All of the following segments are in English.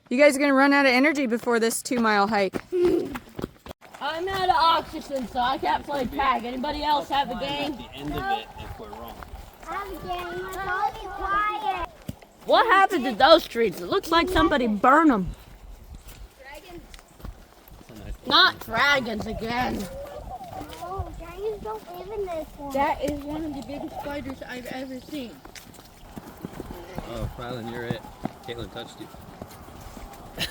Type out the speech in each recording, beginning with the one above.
You guys are gonna run out of energy before this 2-mile hike. I'm out of oxygen, so I can't play tag. Anybody else have a game? At the end of it, if we're wrong. I'm getting totally quiet. What happened to those trees? It looks like somebody burned them. Dragons. Not dragons again. No, dragons don't live in this one. That is one of the biggest spiders I've ever seen. Oh, Rylan, you're it. Caitlin touched you. How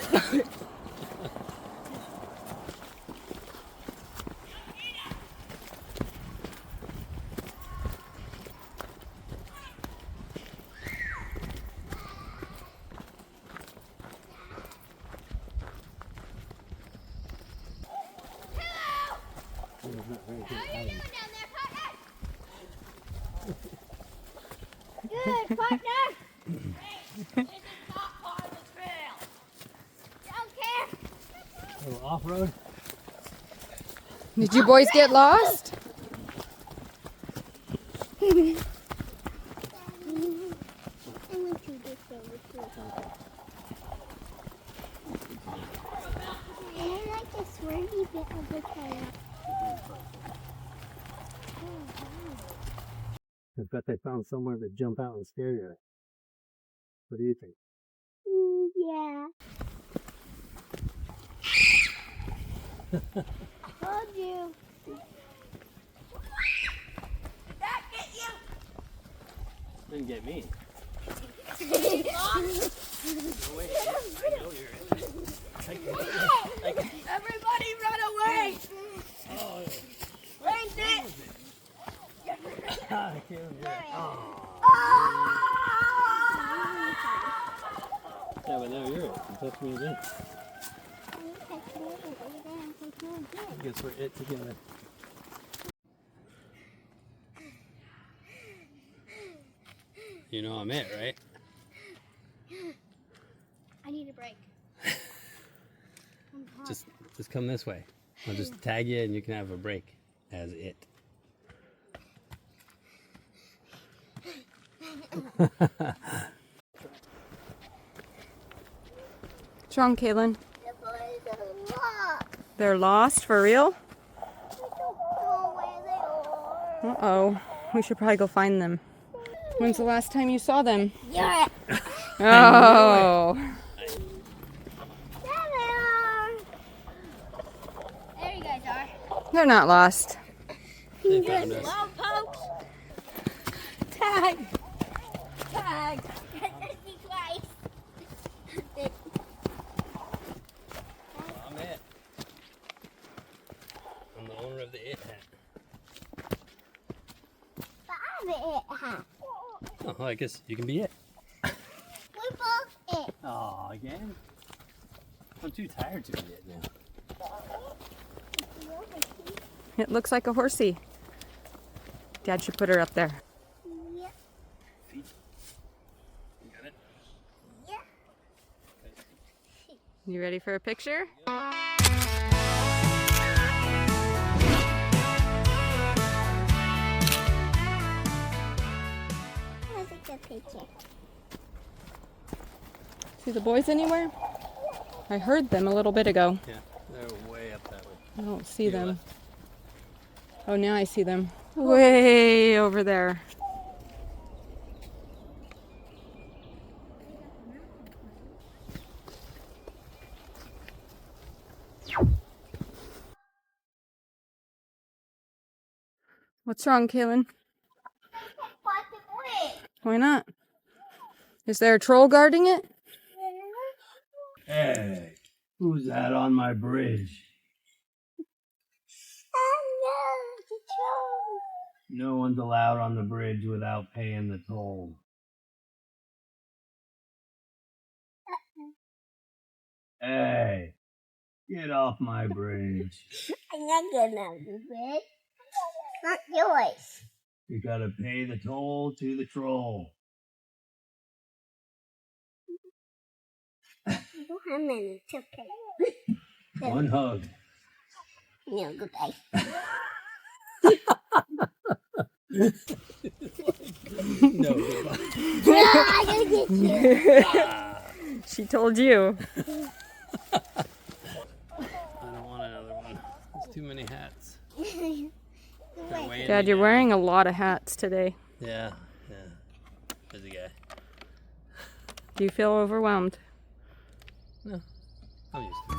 are you doing down there, partner? Good, partner. This is not part of the trail. Don't care. A little off-road. Did you boys get lost? I went to this over. I like the swirly bit of the trail. I bet they found somewhere to jump out and scare you. What do you think? Yeah. Told you. Did that get you? Didn't get me. Everybody run away! Where's it? I can't hear it. Yeah, but now you're it. You touched me again. I guess we're it together. You know I'm it, right? I need a break. Just come this way. I'll just tag you and you can have a break as it. What's wrong, Caitlin? The boys are lost. They're lost for real? I don't know where they are. Uh-oh. We should probably go find them. When's the last time you saw them? Yeah. Oh. There they are. There you guys are. They're not lost. They found us. Well, folks. Tag. Tag. Be twice. I'm it. I'm the owner of the it hat. But I'm it, huh? Oh, I guess you can be it. We're both it. Oh, again? I'm too tired to be it now. It looks like a horsey. Dad should put her up there. Yeah. Feet. You got it? Yeah. You ready for a picture? Let's take a picture. See the boys anywhere? I heard them a little bit ago. Yeah, they're way up that way. I don't see Your them. left. Oh, now I see them. Way over there. What's wrong, Kaylin? Why not? Is there a troll guarding it? Hey, who's that on my bridge? No one's allowed on the bridge without paying the toll. Hey, get off my bridge. I'm not getting out of the bed. Not yours. You gotta pay the toll to the troll. I don't have many. It's okay. One hug. No, goodbye. No, goodbye. No, I gotta get you. She told you. I don't want another one. There's too many hats. They're weighing Dad, me you're down. wearing a lot of hats today. Yeah, yeah. Busy guy. Do you feel overwhelmed? No, I'm used to it.